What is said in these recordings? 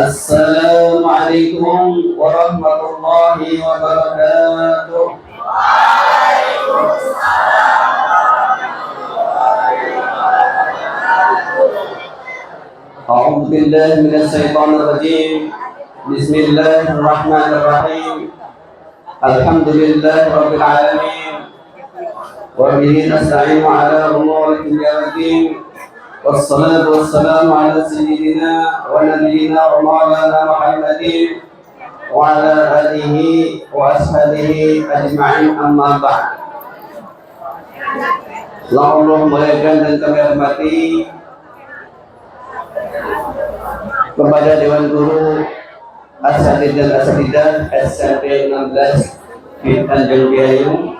Assalamualaikum warahmatullahi wabarakatuh. A'udzu billahi minasy syaithanir rajim. Bismillahirrahmanirrahim. Alhamdulillahirabbil alamin. Wa bihi nasta'inu ala umuri dunya waddin. Wassalatu wassalamu ala sayyidina wa nabiyyina wa maulana Muhammadin wa ala alihi wa ashabihi ajma'in, amma ba'd. Allah muliakan dan kami hormati kepada Dewan Guru Asatidz dan Asatidzah SMP 16 di Tanjung Priok,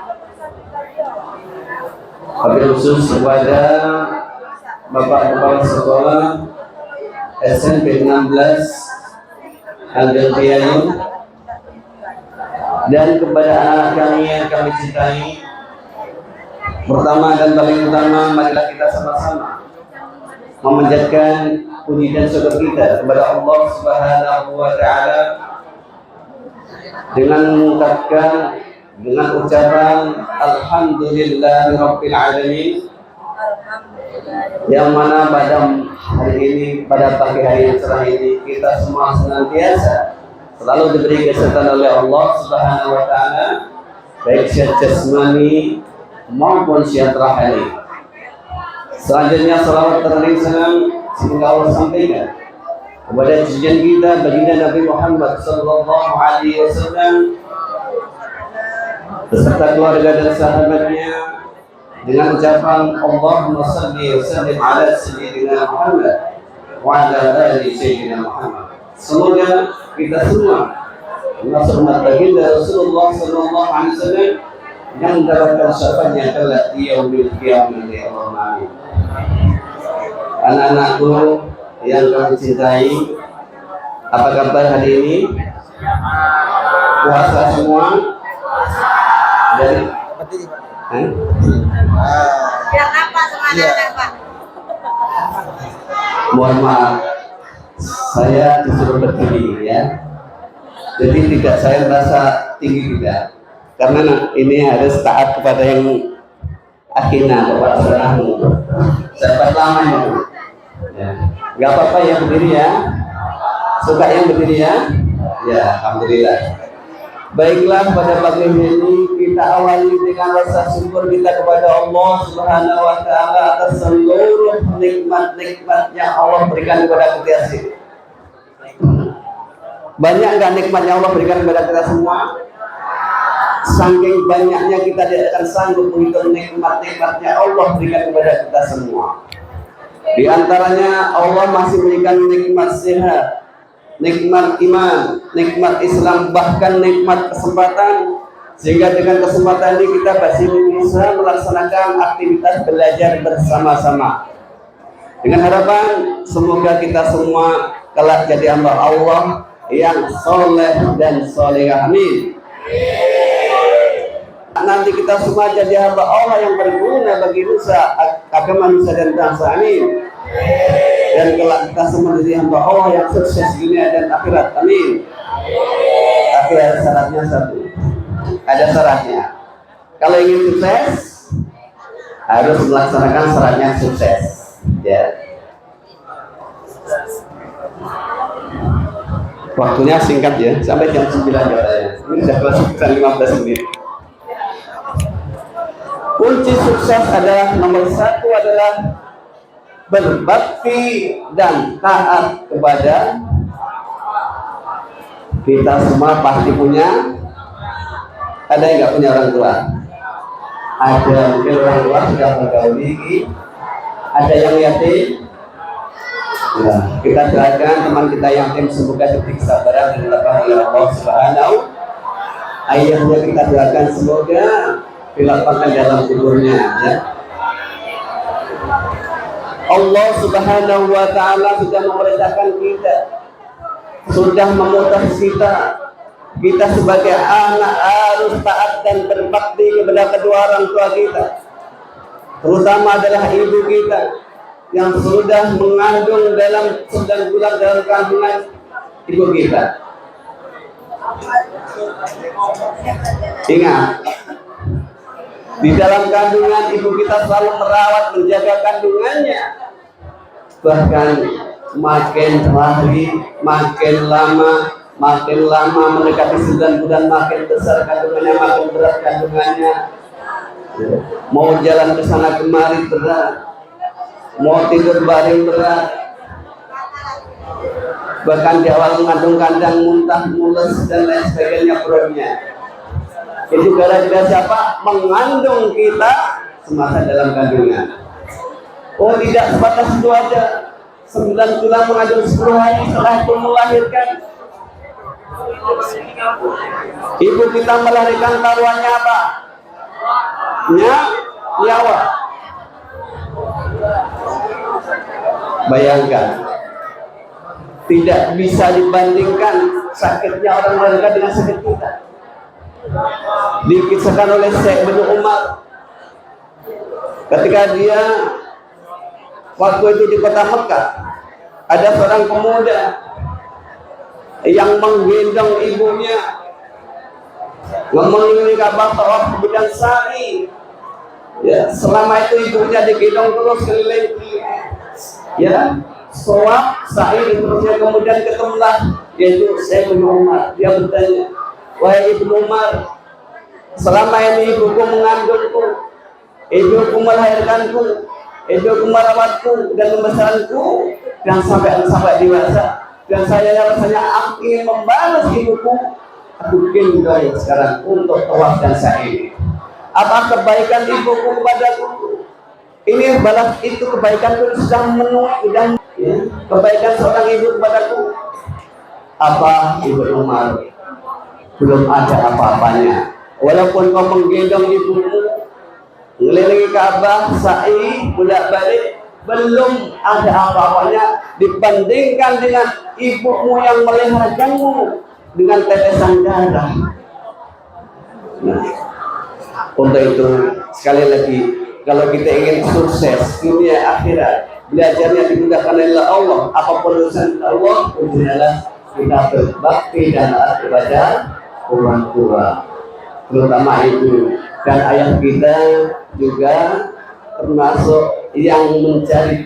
wabil khusus kepada Bapak Kepala Sekolah SMP 16 Tanjung Priok dan kepada anak kami yang kami cintai. Pertama dan paling utama, marilah kita sama-sama memanjatkan puji dan syukur kita kepada Allah Subhanahu wa Ta'ala dengan mengucapkan dengan ucapan Alhamdulillahirabbil alamin, yang mana pada hari ini, pada pagi hari yang cerah ini, kita semua senantiasa selalu diberi kesehatan oleh Allah Subhanahu wa Ta'ala, baik sehat jasmani maupun sehat rohani. Selanjutnya salawat dan salam semoga Allah sampaikan kepada junjungan kita baginda Nabi Muhammad sallallahu alaihi wasallam beserta keluarga dan sahabatnya dengan ucapan Allahumma shalli wa sallim ala sayyidina Muhammad wa ala ali sayyidina Muhammad. Semoga kita semua termasuk umat baginda Rasulullah sallallahu alaihi wasallam yang mendapatkan syafaatnya kelak di yaumil qiyamah. Allahumma amin. Anak-anakku yang kami cintai, apa kabar hari ini? Puasa semua? Dari yang apa semangat Pak? Mohon maaf, saya disuruh berdiri ya. Jadi tidak saya merasa tinggi tidak, karena ini harus taat kepada yang akhina, kepada saudaramu. Sahabat lama itu. Ya. Gak apa-apa yang berdiri ya. Suka yang berdiri ya. Ya, alhamdulillah. Baiklah, pada pagi ini kita awali dengan rasa syukur kita kepada Allah Subhanahu wa Ta'ala atas seluruh nikmat-nikmat yang Allah berikan kepada kita sini. Banyak enggak nikmat yang Allah berikan kepada kita semua? Saking banyaknya kita tidak akan sanggup menghitung nikmat-nikmatnya Allah berikan kepada kita semua. Di antaranya Allah masih memberikan nikmat sehat, nikmat iman, nikmat Islam, bahkan nikmat kesempatan, sehingga dengan kesempatan ini kita masih bisa melaksanakan aktivitas belajar bersama-sama. Dengan harapan semoga kita semua kelak jadi hamba Allah yang soleh dan solehah. Amin. Nanti kita semua jadi hamba Allah yang berguna bagi nusa, agama nusa dan bangsa. Amin. Dan kelak kita semua jadi hamba Allah yang sukses dunia dan akhirat. Amin. Tapi ada syaratnya satu. Ada syaratnya. Kalau ingin sukses harus melaksanakan syaratnya sukses. Ya. Waktunya singkat ya, sampai jam 9 ya. Ini sudah sekitar 15 menit. Kunci sukses adalah nomor satu adalah berbakti dan taat kepada. Kita semua pasti punya. Ada yang nggak punya orang tua? Ada, mungkin orang tua sudah bergauli. Ada yang yatim. Ya, kita doakan teman kita yang yatim semoga diberi kesabaran dan lapang oleh Allah Subhanahu. Ayahnya kita doakan semoga dilapangkan dalam kuburnya ya. Allah Subhanahu wa Ta'ala sudah memerintahkan kita, sudah memutus kita sebagai anak harus taat dan berbakti kepada kedua orang tua kita, terutama adalah ibu kita yang sudah mengandung dalam 9 bulan dalam kandungan ibu kita. Ingat, di dalam kandungan ibu kita selalu merawat, menjaga kandungannya. Bahkan makin hari, makin lama mendekati 9 bulan, makin besar kandungannya, makin berat kandungannya. Mau jalan ke sana kemari berat, mau tidur baring berat. Bahkan di awal mengandung kandang muntah, mules dan lain sebagainya perutnya. Itu gara-gara siapa? Mengandung kita semasa dalam kandungan. Oh, tidak sebatas itu aja. 9 bulan mengandung 10 hari setelah itu melahirkan. Ibu kita melahirkan taruhannya apa? Nyawa. Bayangkan, tidak bisa dibandingkan sakitnya orang melahirkan dengan sakit kita. Dikisahkan oleh Syekh bin Umar ketika dia waktu itu di kota Mekah, ada seorang pemuda yang menggendong ibunya, mengelilingi Ka'bah, tawaf, kemudian sa'i. Ya, selama itu ibunya digendong terus keliling, ya, tawaf, sa'i, dan terusnya. Kemudian ketemulah yaitu Syekh bin Umar. Dia bertanya, wahai Ibnu Umar, selama ini ibuku mengandungku, ibuku melahirkanku, ibuku merawatku dan membesarkanku, dan sampai dewasa. Dan saya rasanya aku ingin membalas ibuku. Aku gendong sekarang untuk tawaf dan sa'i. Apa kebaikan ibuku kepadaku? Ini balas itu kebaikan itu sudah menuai dan ya, kebaikan seorang ibu kepadaku. Apa Ibu Umar? Belum ada apa-apanya. Walaupun kau menggendong ibumu, mengelilingi Ka'bah, sa'i, bolak-balik, belum ada apa-apanya dibandingkan dengan ibumu yang melahirkanmu dengan tetesan darah. Nah, untuk itu sekali lagi, kalau kita ingin sukses dunia akhirat, belajarnya dimudahkan oleh Allah. Apapun urusan Allah, adalah kita berbakti dan taat kepada orang tua, terutama ibu dan ayah kita juga termasuk yang mencari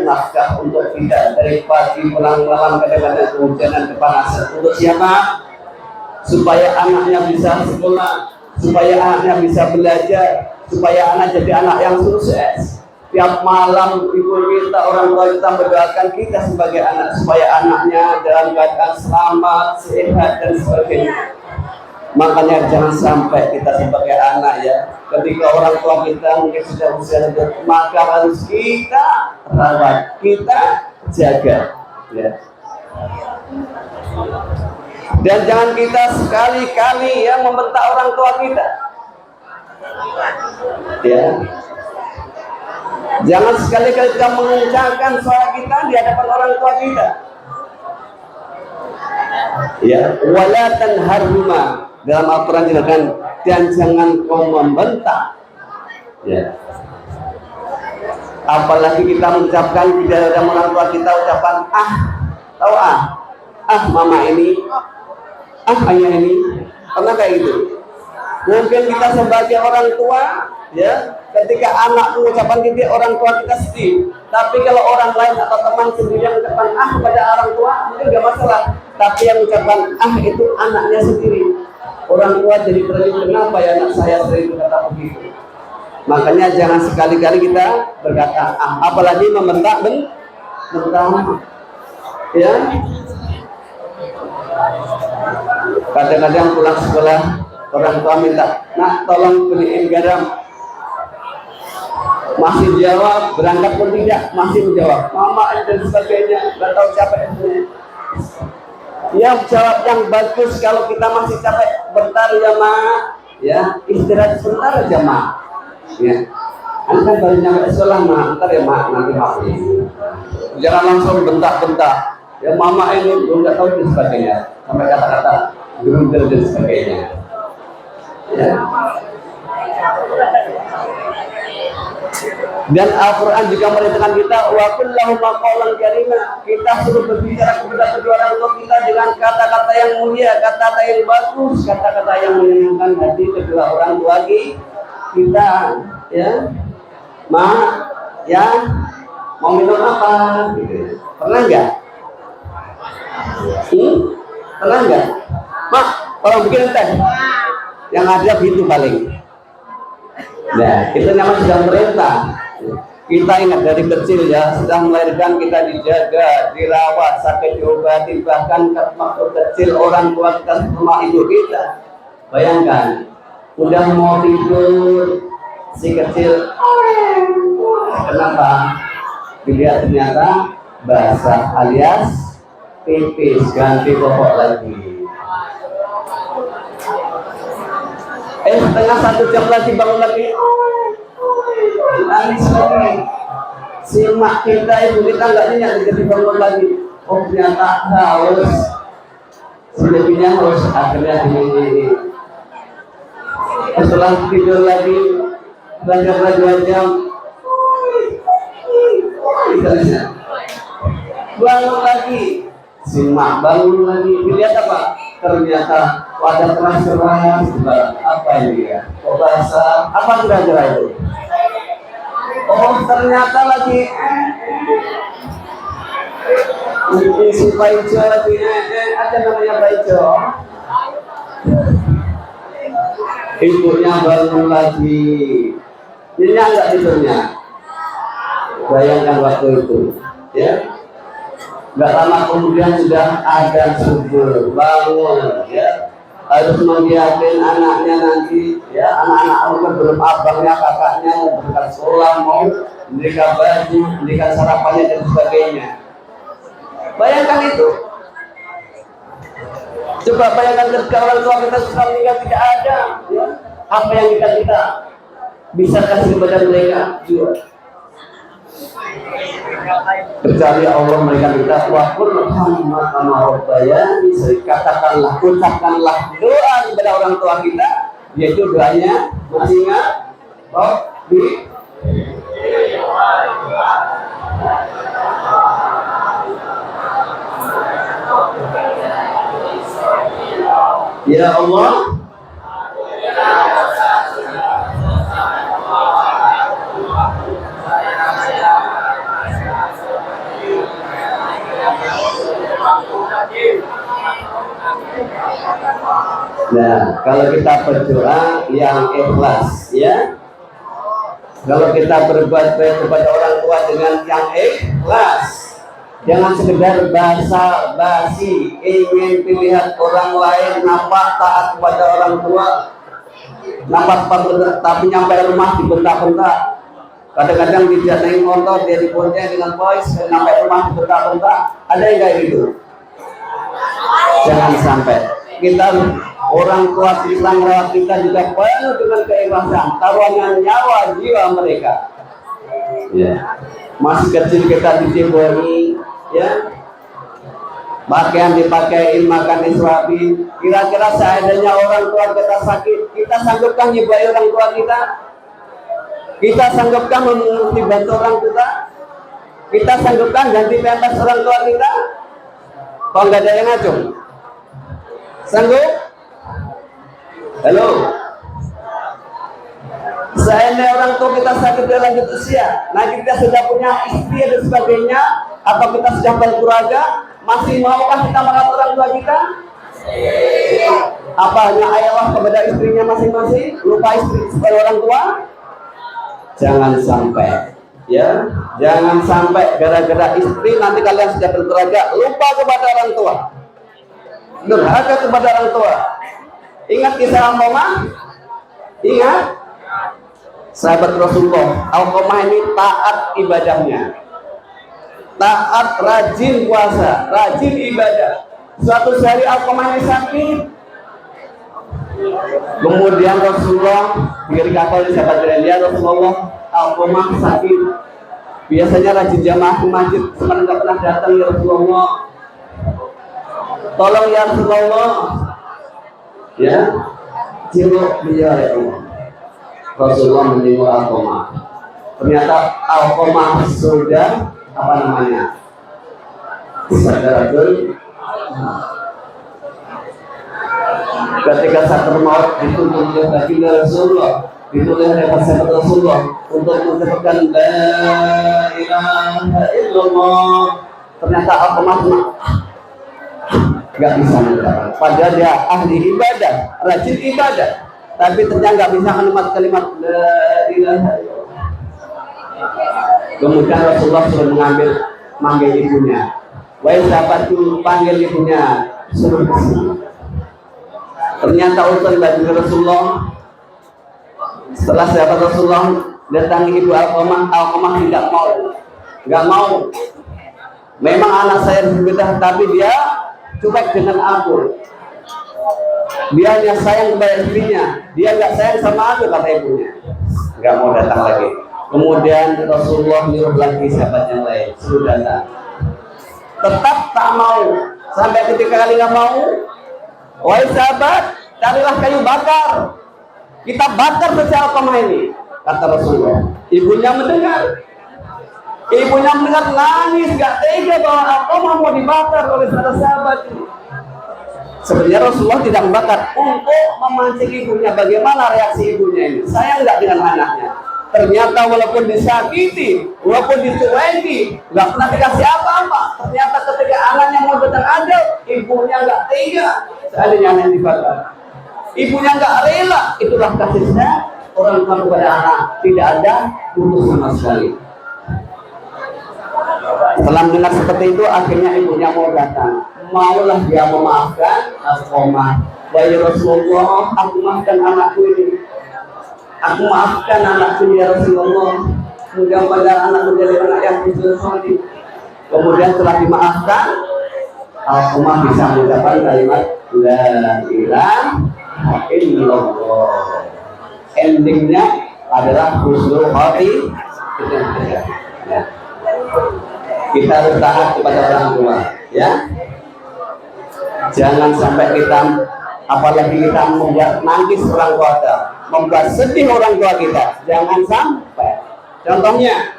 nafkah untuk kita dari pagi pulang malam, kadang-kadang kehujanan kepanasan. Untuk siapa? Supaya anaknya bisa sekolah, supaya anaknya bisa belajar, supaya anak jadi anak yang sukses. Tiap malam ibu kita, orang tua kita mendoakan kita sebagai anak, supaya anaknya dalam keadaan selamat, sehat dan sebagainya. Makanya jangan sampai kita sebagai anak, ya, ketika orang tua kita mungkin sudah usia lanjut, maka harus kita rawat, kita jaga, ya. Dan jangan kita sekali-kali ya membentak orang tua kita, ya. Jangan sekali-kali kita mengencangkan suara kita di hadapan orang tua kita, ya. Wala tanharhuma, dalam Al-Quran dikatakan, dan jangan kau membentak, ya. Apalagi kita mengucapkan di hadapan orang tua kita ucapan tahu mama ini, ayah ini, pernah kayak gitu. Mungkin kita sebagai orang tua, ya, ketika anak mengucapkan gitu orang tua kita sedih. Tapi kalau orang lain atau teman sendiri yang mengucapkan kepada orang tua, mungkin nggak masalah. Tapi yang mengucapkan itu anaknya sendiri, orang tua jadi terlibat, kenapa ya anak saya sering berkata begitu. Makanya jangan sekali-kali kita berkata apalagi membentak, ya. Kadang-kadang pulang sekolah, orang tua minta, nak tolong beliin garam. Masih jawab, berangkat pun tidak, masih menjawab mama dan sebagainya, nggak tahu capek. Ya, jawab yang bagus. Kalau kita masih capek, bentar ya ma, ya, istirahat sebentar aja ma, ya. Anda kan baru nyampe sekolah ma, bentar ya ma, nanti maafin. Jangan langsung bentak-bentak, ya mama ini belum nggak tahu dan sebagainya, sampai kata-kata gerundel dan sebagainya, ya. Dan Al-Quran juga merintahkan kita wa qul lahum qawlan karima. Kita suruh berbicara kepada kedua orang tua kita dengan kata-kata yang mulia, kata-kata yang bagus, kata-kata yang menyenangkan hati kedua orang tua kita. Ya, ma, ya, mau minum apa? Gitu. Pernah nggak? Pernah nggak? Mak, tolong bikin teh. Yang ada itu paling. Nah, itu namanya sudah perintah. Kita ingat dari kecil ya, sedang melahirkan kita dijaga, dirawat, sampai diobati, bahkan waktu kecil orang tua kita rumah ibu kita. Bayangkan, udah mau tidur si kecil, kenapa? Dilihat ternyata basah alias pipis, ganti popok lagi. Setengah 1 jam lagi bangun lagi, nangis lagi. Si mak kita, ibu kita nggak nyenyak, jadi bangun lagi. Oh ternyata haus, selebihnya haus, akhirnya ini. Setelah tidur lagi, belajar 2 jam, bangun lagi. Si mak bangun lagi, dilihat apa? Ternyata wadah keras-keras, apa ini ya? Oh bahasa apa kira-kira itu? Oh ternyata lagi si Paijo lagi ada namanya Paijo. Ibunya bangun lagi, nyenyak nggak tidurnya? Bayangkan waktu itu, ya. Nggak lama kemudian sudah ada subuh, bangun, ya. Harus menyiapin anaknya nanti, ya, anak-anak umur belum abangnya, kakaknya mau berangkat sekolah, mau belikan baju, belikan sarapannya dan sebagainya. Bayangkan itu. Coba bayangkan ketika orang tua kita sudah meninggal tidak ada, ya. Apa yang kita bisa kasih kepada mereka juga. Kecuali Allah memberikan kita waqul Muhammad Rabbayani, katakanlah, ucapkanlah doa kepada orang tua kita, yaitu doanya masih ingat Rabbi ya Allah. Nah, kalau kita berdoa yang ikhlas, ya. Kalau kita berbuat baik kepada orang tua dengan yang ikhlas, jangan sekedar basa-basi, ingin pilihan orang lain, nampak taat kepada orang tua, nampak tapi nyampe rumah dibentak-bentak. Kadang-kadang tidak naik motor, dia dibonceng dengan boys, sampai rumah dibentak-bentak. Ada yang kayak gitu? Jangan sampai. Kita orang tua kita merawat kita juga penuh dengan keikhlasan, taruhannya nyawa jiwa mereka. Ya. Masih kecil kita diceboni, ya. Pakaian dipakein, makan disuapin. Kira-kira seandainya orang tua kita sakit, kita sanggupkan nyebai orang tua kita? Kita sanggupkan membantu orang kita? Kita sanggupkan ganti pempes orang tua kita? Kok nggak ada yang ngacung? Sanggup? Halo? Seandainya orang tua kita sakit dan lanjut usia, nah kita sudah punya istri dan sebagainya, atau kita sudah berkeluarga, masih maukah kita merawat orang tua kita? Apa hanya ayah kepada istrinya masing-masing, lupa istri sebagai orang tua? Jangan sampai, ya, jangan sampai gara-gara istri nanti kalian sudah berkeluarga lupa kepada orang tua, durhaka kepada orang tua. Ingat kisah Alqamah? Ingat? Sahabat Rasulullah, Alqamah ini taat ibadahnya, taat, rajin puasa, rajin ibadah. Suatu hari Alqamah ini sakit, kemudian Rasulullah diri kapal di sahabat dia, Rasulullah, Alqamah sakit, biasanya rajin jamaah ke masjid, sekarang nggak pernah datang ya Rasulullah, tolong ya Rasulullah, ya, jenguk beliau ya Allah. Rasulullah menjenguk Alqamah. Ternyata Alqamah sudah apa namanya? Sadaratul. Ketika sakaratul maut dituntut oleh baginda Rasulullah, ditulis oleh sahabat Rasulullah untuk mengucapkan la ilaha illallah. Ternyata Alqamah nggak bisa mengucapkan. Padahal dia ahli ibadah, rajin ibadah, tapi ternyata nggak bisa kalimat la ilaha illallah. Kemudian Rasulullah sudah manggil ibunya. Wahai sahabatku, panggil ibunya, suruh kesini. Ternyata urusan baginda Rasulullah. Setelah sahabat Rasulullah datangi ibu Alqamah nggak mau. Memang anak saya berbeda, tapi dia cuek dengan aku. Dia hanya sayang kepada istrinya, dia nggak sayang sama aku, kata ibunya. Nggak mau datang lagi. Kemudian Rasulullah nyuruh lagi sahabat yang lain, suruh datang. Tetap tak mau. Sampai ketika kali nggak mau, wahai sahabat, carilah kayu bakar. Kita bakar saja Alqamah ini, kata Rasulullah. Ibunya mendengar. Ibunya mendengar, nangis, gak tega bahwa Alqamah mau dibakar oleh sahabat ini. Sebenarnya Rasulullah tidak membakar untuk memancing ibunya. Bagaimana reaksi ibunya ini? Sayang nggak dengan anaknya? Ternyata walaupun disakiti, walaupun dicueki, nggak pernah dikasih apa-apa. Ternyata ketika anaknya mau datang ajal, ibunya nggak tega. Seandainya anaknya dibakar, ibunya nggak rela. Itulah kasihnya orang tua kepada anak, tidak ada putus sama sekali. Setelah mendengar seperti itu, akhirnya ibunya mau datang. Maulah dia memaafkan Alqamah. Wahai Rasulullah, aku maafkan anakku ini. Aku maafkan anakku ya Rasulullah. Mudah-mudahan anakku jadi anak yang bersoleh. Kemudian setelah dimaafkan, Alqamah bisa mengucapkan kalimat la ilaha illallah. Endingnya adalah husnul khotimah. Ya. Kita harus taat kepada orang tua, ya. Jangan sampai kita, apalagi kita membuat nangis orang tua kita, membuat sedih orang tua kita. Jangan sampai. Contohnya,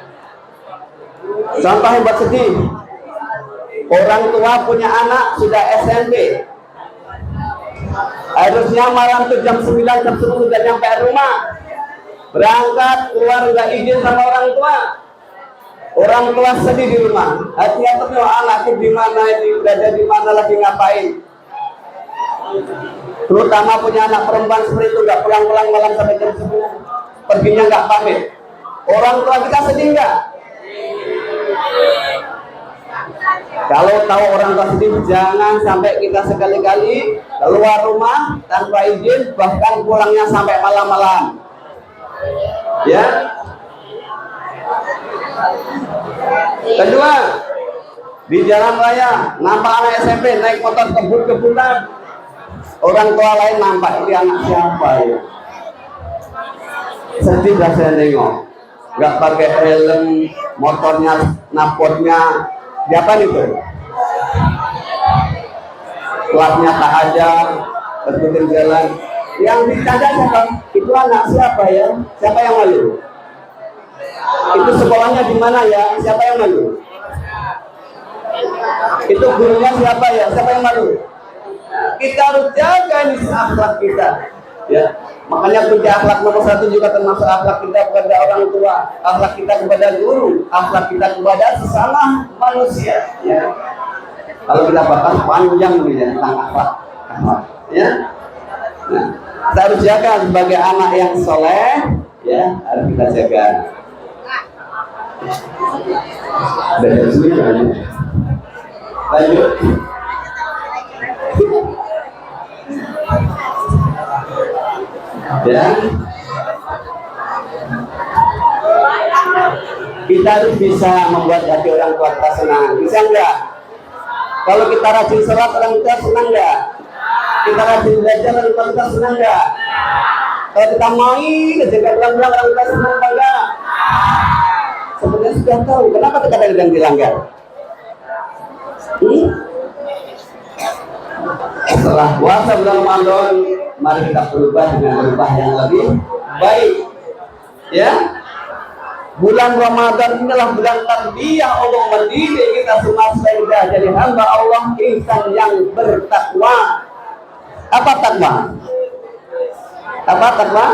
contoh yang buat sedih. Orang tua punya anak sudah SMP. Harusnya malam tuh jam 9, jam 10 sudah nyampe rumah. Berangkat, keluar nggak izin sama orang tua. Orang tua sedih di rumah. Hatinya terus, anakku di mana ini, berada di mana, lagi ngapain? Terutama punya anak perempuan seperti itu, nggak pulang-pulang malam sampai jam 10, perginya nggak pamit. Orang tua kita sedih nggak? Kalau tahu orang tua sedih, jangan sampai kita sekali-kali keluar rumah tanpa izin, bahkan pulangnya sampai malam-malam. Ya. Kedua, di jalan raya nampak anak SMP naik motor kebut-kebutan. Orang tua lain nampak, ini anak siapa ya? Sedih rasanya nengok. Gak pakai helm, motornya, napotnya, siapa itu? Platnya tak ada, terputar jalan. Yang dicanda siapa? Itu anak siapa ya? Siapa yang malu? Itu sekolahnya di mana ya? Siapa yang malu? Itu gurunya siapa ya? Siapa yang malu? Kita harus jaga ini akhlak kita, ya. Makanya kunci akhlak nomor 1 juga termasuk akhlak kita kepada orang tua, akhlak kita kepada guru, akhlak kita kepada sesama manusia, ya. Kalau kita bahas panjang nih ya, tentang akhlak, ya. Nah, kita harus jaga sebagai anak yang soleh, ya, harus kita jaga. Dari sini lanjut. Ya, kita harus bisa membuat hati orang tua kita senang. Bisa enggak? Kalau kita rajin sholat, orang tua senang enggak? Kita rajin belajar, orang tua kita senang enggak? Kalau kita main, kejaga belang-belang, orang tua senang enggak? Sebenarnya sudah tahu, kenapa kadang-kadang dilanggar? Setelah puasa bulan Ramadan, mari kita berubah dengan berubah yang lebih baik, ya. Bulan Ramadan inilah bulan tarbiyah Allah mendidik kita semua sehingga jadi hamba Allah, insan yang bertakwa. Apa takwa? Apa takwa?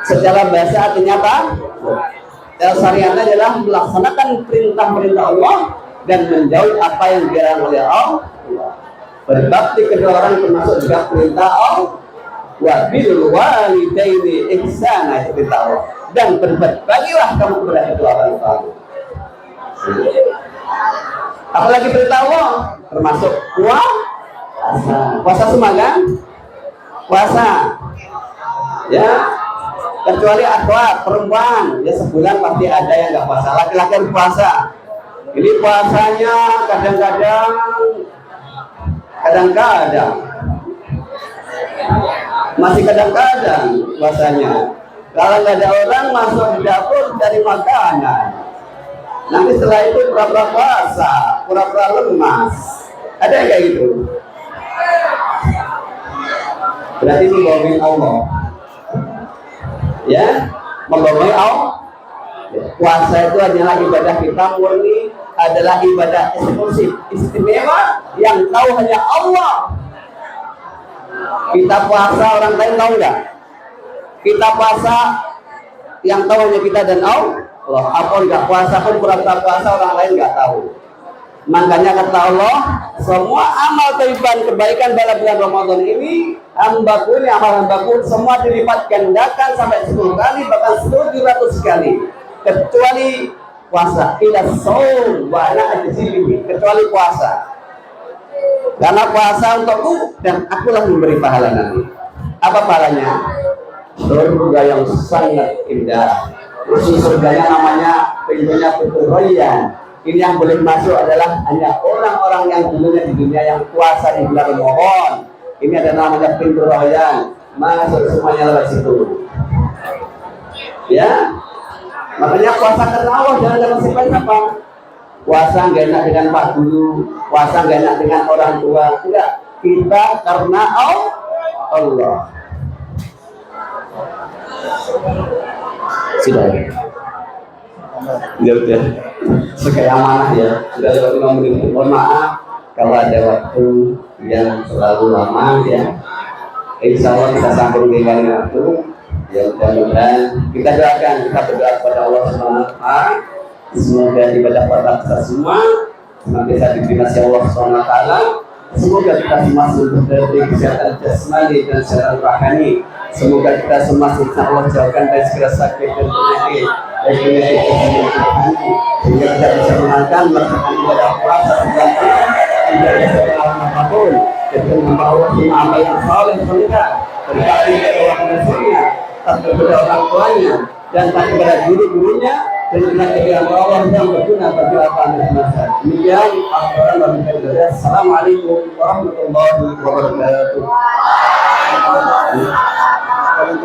Secara bahasa artinya apa? Secara syariatnya adalah melaksanakan perintah-perintah Allah dan menjauh apa yang dilarang oleh Allah. Berbakti kedua orang termasuk juga perintah Allah. Wa bil walidaini ihsana, itu perintah Allah. Dan berbagilah kamu kepada kedua orang tua. Apalagi perintah Allah termasuk puasa. Puasa semua kan? Puasa. Ya. Kecuali akhwat perempuan, ya sebulan pasti ada yang nggak puasa. Laki-laki yang puasa. Ini puasanya kadang-kadang masih kadang-kadang puasanya. Kalau nggak ada orang masuk di dapur cari makanan. Nanti setelah itu pura-pura puasa, pura-pura lemas. Ada yang kayak gitu? Berarti membohongi Allah. Ya, membohongi Allah. Puasa itu adalah ibadah kita murni, adalah ibadah eksklusif, istimewa yang tahu hanya Allah. Kita puasa orang lain tahu nggak? Kita puasa yang tahu hanya kita dan Allah. Apa nggak puasa pun pura-pura puasa orang lain nggak tahu. Makanya kata Allah, semua amal taubat kebaikan dalam bulan Ramadan ini, hambaku ini amal hambaku semua dilipat gandakan sampai 10 kali, bahkan 700 kali, kecuali puasa. Ila shaum wa ana ajzihi, kecuali puasa. Karena puasa untukku dan akulah memberi pahala nanti. Apa pahalanya? Surga yang sangat indah. Surganya namanya pintunya pintu Rayyan. Ini yang boleh masuk adalah hanya orang-orang yang dulunya di dunia yang puasa di bulan Ramadan. Ini ada namanya pintu Rayyan. Masuk semuanya lewat situ. Ya. Makanya puasa karena Allah, jangan dengan siapa-siapa. Puasa nggak enak dengan Pak Guru, puasa nggak enak dengan orang tua. Enggak, kita karena Allah. Sudah. Ya udah. Sekaya amanah ya. Sudah lewat 5 menit. Mohon maaf kalau ada waktu yang terlalu lama ya. Insya Allah kita sambung dengan waktu. Ya mudah-mudahan kita doakan, kita berdoa kepada Allah SWT. Semoga ibadah kita semua senantiasa diberi Allah SWT. Semoga kita semua diberi kesehatan jasmani dan kesehatan rohani. Semoga kita semua Allah jauhkan dari segala sakit dan penyakit, dari penyakit sehingga kita bisa menangkan melaksanakan ibadah puasa bulan penuh tidak ada kesalahan apapun. Kita membawa amal yang saleh solehah, berbakti kepada orang tuanya, tak kepada orang tuanya, dan tak kepada guru-gurunya, dan dengan kegiatan Allah yang berguna bagi apa masyarakat. Demikian Assalamualaikum warahmatullahi wabarakatuh. Kalian